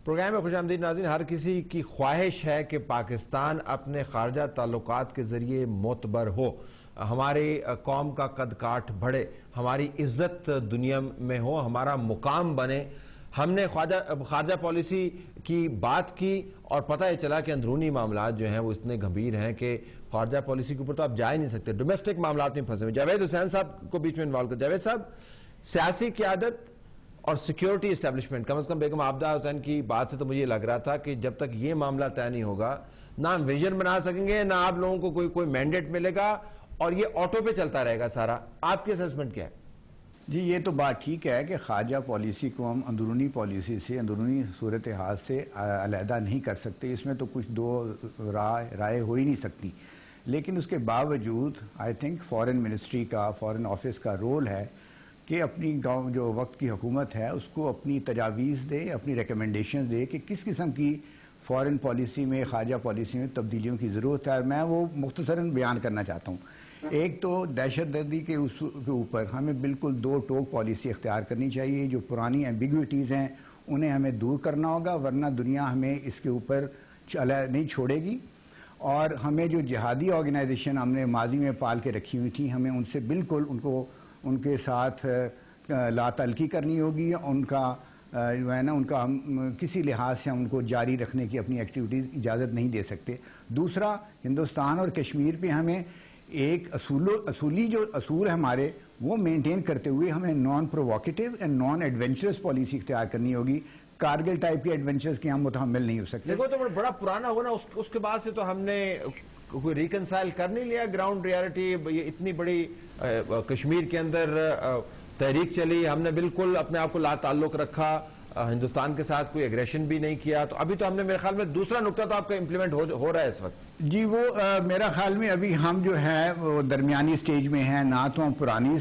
Programme میں خوش آمدید ناظرین. ہر کسی کی خواہش ہے کہ پاکستان اپنے خارجہ تعلقات کے ذریعے معتبر ہو, ہماری قوم کا قد کاٹ بڑھے, ہماری عزت دنیا میں ہو, ہمارا مقام بنے. ہم نے خارجہ پالیسی کی بات کی اور پتہ یہ چلا کہ اندرونی معاملات جو ہیں وہ اتنے گھمبیر ہیں کہ خارجہ پالیسی کے اوپر تو آپ جا ہی نہیں سکتے, ڈومیسٹک معاملات میں پھنسے ہوئے. جاوید حسین صاحب کو بیچ میں انوالو کر. جاوید صاحب, سیاسی قیادت اور سیکیورٹی اسٹیبلشمنٹ, کم از کم بیگم عابدہ حسین کی بات سے تو مجھے لگ رہا تھا کہ جب تک یہ معاملہ طے نہیں ہوگا نہ ہم ویژن بنا سکیں گے, نہ آپ لوگوں کو کوئی مینڈیٹ ملے گا, اور یہ آٹو پہ چلتا رہے گا سارا. آپ کی اسسمنٹ کیا ہے؟ جی یہ تو بات ٹھیک ہے کہ خارجہ پالیسی کو ہم اندرونی پالیسی سے, اندرونی صورتحال سے علیحدہ نہیں کر سکتے, اس میں تو کچھ دو رائے ہو ہی نہیں سکتی. لیکن اس کے باوجود آئی تھنک فارن منسٹری کا, فارن آفس کا رول ہے کہ اپنی جو وقت کی حکومت ہے اس کو اپنی تجاویز دے, اپنی ریکمنڈیشنز دے کہ کس قسم کی فارن پالیسی میں, خارجہ پالیسی میں تبدیلیوں کی ضرورت ہے. میں وہ مختصراً بیان کرنا چاہتا ہوں. ایک تو دہشت گردی کے اوپر ہمیں بالکل دو ٹوک پالیسی اختیار کرنی چاہیے. جو پرانی ایمبیگوٹیز ہیں انہیں ہمیں دور کرنا ہوگا, ورنہ دنیا ہمیں اس کے اوپر نہیں چھوڑے گی. اور ہمیں جو جہادی آرگنائزیشن ہم نے ماضی میں پال کے رکھی ہوئی تھیں, ہمیں ان سے بالکل ان کے ساتھ لا تعلقی کرنی ہوگی. ان کا جو ہے نا, ان کا ہم کسی لحاظ سے ہم ان کو جاری رکھنے کی اپنی ایکٹیویٹیز اجازت نہیں دے سکتے. دوسرا, ہندوستان اور کشمیر پہ ہمیں ایک اصولی جو اصول ہے ہمارے, وہ مینٹین کرتے ہوئے ہمیں non provocative and non adventurous policy اختیار کرنی ہوگی. کارگل ٹائپ کے ایڈونچرس کے ہم متحمل نہیں ہو سکتے. دیکھو تو بڑا پرانا ہونا, اس کے بعد سے تو ہم نے کوئی ریکنسائل کر نہیں لیا گراؤنڈ ریالٹی. یہ اتنی بڑی کشمیر کے اندر تحریک چلی, ہم نے بالکل اپنے آپ کو لا تعلق رکھا, ہندوستان کے ساتھ کوئی ایگریشن بھی نہیں کیا. تو ابھی تو ہم نے میرے خیال میں دوسرا نقطہ تو آپ کا امپلیمنٹ ہو رہا ہے اس وقت. جی وہ میرا خیال میں ابھی ہم جو ہے وہ درمیانی سٹیج میں ہیں. نہ تو ہم پرانی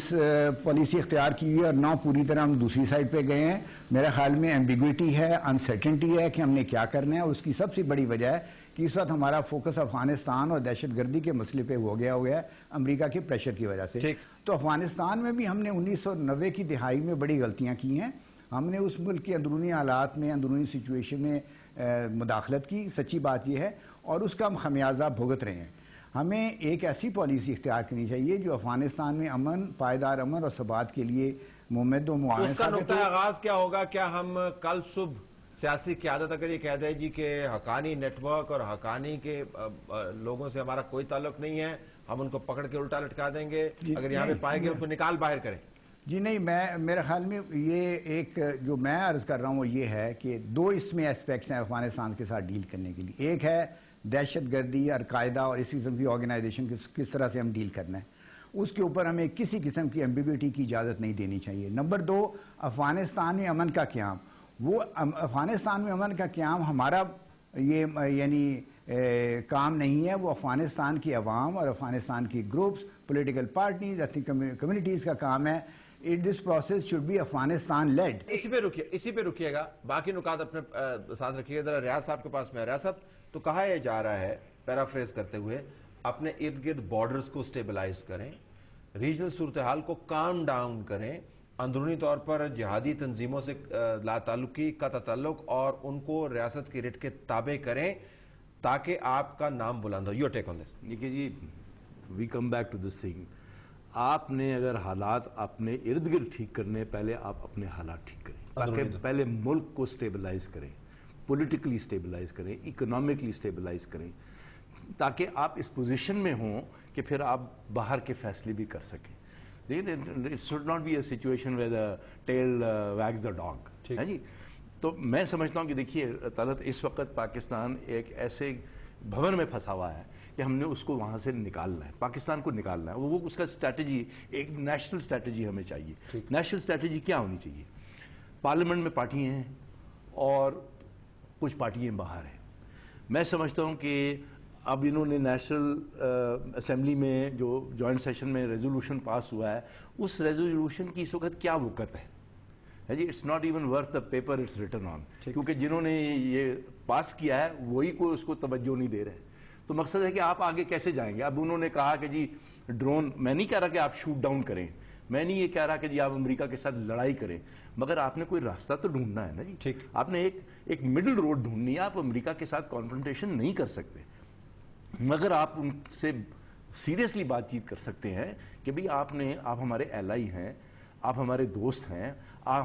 پالیسی اختیار کی ہے اور نہ پوری طرح ہم دوسری سائڈ پہ گئے ہیں. میرے خیال میں ایمبیگوٹی ہے, انسرٹنٹی ہے کہ ہم نے کیا کرنا ہے. اس کی سب سے بڑی وجہ ہے کہ اس وقت ہمارا فوکس افغانستان اور دہشت گردی کے مسئلے پہ ہو گیا ہے امریکہ کے پریشر کی وجہ سے. تو افغانستان میں بھی ہم نے 1990 کی دہائی میں بڑی غلطیاں کی ہیں. ہم نے اس ملک کے اندرونی حالات میں, اندرونی سچویشن میں مداخلت کی, سچی بات یہ ہے, اور اس کا ہم خمیازہ بھگت رہے ہیں. ہمیں ایک ایسی پالیسی اختیار کرنی چاہیے جو افغانستان میں امن, پائیدار امن اور ثبات کے لیے ممد و معاون. اس کا نقطہ آغاز کیا ہوگا؟ کیا ہم کل صبح سیاسی قیادت اگر یہ کہہ دے جی کہ حقانی نیٹ ورک اور حقانی کے لوگوں سے ہمارا کوئی تعلق نہیں ہے, ہم ان کو پکڑ کے الٹا لٹکا دیں گے, اگر یہاں پہ پائیں گے ان کو نکال باہر کریں؟ جی نہیں, میرے خیال میں یہ ایک جو میں عرض کر رہا ہوں وہ یہ ہے کہ دو اس میں اسپیکٹس ہیں افغانستان کے ساتھ ڈیل کرنے کے لیے. ایک ہے دہشت گردی, القاعدہ اور اسی قسم کی آرگنائزیشن کس طرح سے ہم ڈیل کرنا ہے, اس کے اوپر ہمیں کسی قسم کی ایمبیگوٹی کی اجازت نہیں دینی چاہیے. نمبر دو, افغانستان میں امن کا قیام. وہ افغانستان میں امن کا قیام ہمارا یہ یعنی کام نہیں ہے, وہ افغانستان کی عوام اور افغانستان کی groups, political parties, ethnic communities کا کام ہے. This process should be Afghanistan led. اسی پہ رکیے گا, باقی نکات اپنے ساتھ رکھیے گا. ذرا ریاض صاحب کے پاس میں. ریاض صاحب, تو کہا یہ جا رہا ہے پیرافریز کرتے ہوئے, اپنے ارد گرد بارڈرز کو سٹیبلائز کریں, ریجنل صورتحال کو کام ڈاؤن کریں, اندرونی طور پر جہادی تنظیموں سے لا تعلقی کا تعلق اور ان کو ریاست کی رٹ کے تابع کریں تاکہ آپ کا نام بلند ہو. Your take on this. دیکھیے جی, we come back to this thing. آپ نے اگر حالات اپنے ارد گرد ٹھیک کرنے, پہلے آپ اپنے حالات ٹھیک کریں, تاکہ پہلے ملک کو سٹیبلائز کریں, پولیٹیکلی سٹیبلائز کریں, اکنامکلی سٹیبلائز کریں, تاکہ آپ اس پوزیشن میں ہوں کہ پھر آپ باہر کے فیصلے بھی کر سکیں. It should not be a situation where the tail wags the dog. ہے جی, تو میں سمجھتا ہوں کہ دیکھیے طلعت, اس وقت پاکستان ایک ایسے بھون میں پھنسا ہوا ہے کہ ہم نے اس کو وہاں سے نکالنا ہے, پاکستان کو نکالنا ہے. وہ اس کا اسٹریٹجی, ایک نیشنل اسٹریٹجی ہمیں چاہیے. نیشنل اسٹریٹجی کیا ہونی چاہیے؟ پارلیمنٹ میں پارٹیاں ہیں اور کچھ پارٹیاں باہر ہیں. میں سمجھتا ہوں کہ اب انہوں نے نیشنل اسمبلی میں جو جوائنٹ سیشن میں ریزولوشن پاس ہوا ہے, اس ریزولوشن کی اس وقت کیا وقت ہے جی؟ It's not even worth the paper it's written on, کیونکہ جنہوں نے یہ پاس کیا ہے وہی کوئی اس کو توجہ نہیں دے رہے. تو مقصد ہے کہ آپ آگے کیسے جائیں گے؟ اب انہوں نے کہا کہ جی ڈرون, میں نہیں کہہ رہا کہ آپ شوٹ ڈاؤن کریں, میں نہیں یہ کہہ رہا کہ جی آپ امریکہ کے ساتھ لڑائی کریں، مگر آپ نے کوئی راستہ تو ڈھونڈنا ہے نا جی. ٹھیک. آپ نے ایک مڈل روڈ ڈھونڈنی ہے. آپ امریکہ کے ساتھ کانفرنٹیشن نہیں کر سکتے، مگر آپ ان سے سیریسلی بات چیت کر سکتے ہیں کہ بھئی آپ ہمارے ایلائی ہیں، آپ ہمارے دوست ہیں،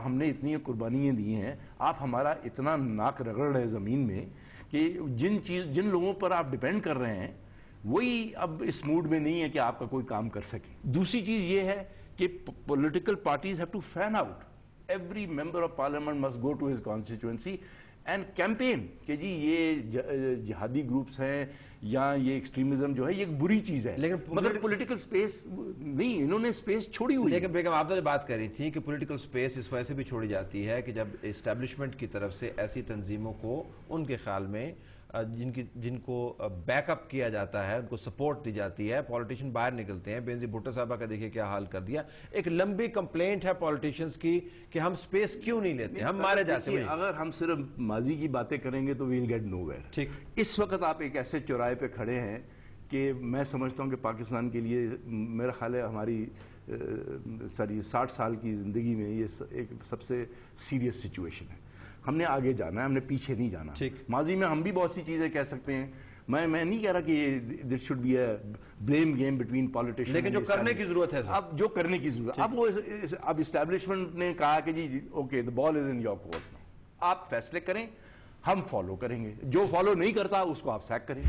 ہم نے اتنی قربانیاں دی ہیں، آپ ہمارا اتنا ناک رگڑ رہے زمین میں کہ جن لوگوں پر آپ ڈیپینڈ کر رہے ہیں وہی اب اس موڈ میں نہیں ہے کہ آپ کا کوئی کام کر سکے. دوسری چیز یہ ہے کہ political parties have to fan out. Every member of parliament must go to his constituency and campaign کہ جی یہ جہادی گروپس ہیں یا یہ ایکسٹریمزم جو ہے یہ ایک بری چیز ہے، مگر پولیٹیکل سپیس نہیں، انہوں نے سپیس چھوڑی ہوئی. لیکن بیگم آپ نے بات کر رہی تھی کہ پولیٹیکل سپیس اس وجہ سے بھی چھوڑی جاتی ہے کہ جب اسٹیبلشمنٹ کی طرف سے ایسی تنظیموں کو ان کے خیال میں جن کو بیک اپ کیا جاتا ہے، ان کو سپورٹ دی جاتی ہے، پولیٹیشین باہر نکلتے ہیں. بینظیر بھٹو صاحبہ کا دیکھیں کیا حال کر دیا. ایک لمبی کمپلینٹ ہے پولیٹیشینز کی کہ ہم سپیس کیوں نہیں لیتے، ہم مارے جاتے ہیں. اگر ہم صرف ماضی کی باتیں کریں گے تو ویل گیٹ نو ویئر. ٹھیک. اس وقت آپ ایک ایسے چوراہے پہ کھڑے ہیں کہ میں سمجھتا ہوں کہ پاکستان کے لیے میرا خیال ہے ہماری 60 سال کی زندگی میں یہ ایک سب سے سیریس سچویشن ہے. ہم نے آگے جانا ہے، ہم نے پیچھے نہیں جانا. ماضی میں ہم بھی بہت سی چیزیں کہہ سکتے ہیں، میں نہیں کہہ رہا کہ there should be a blame game between politician, لیکن جو کرنے کی ضرورت ہے اب جو کرنے کی ضرورت اب اسٹیبلشمنٹ نے کہا کہ جی okay the ball is in your court now. آپ فیصلے کریں، ہم فالو کریں گے. جو فالو نہیں کرتا اس کو آپ سیک کریں.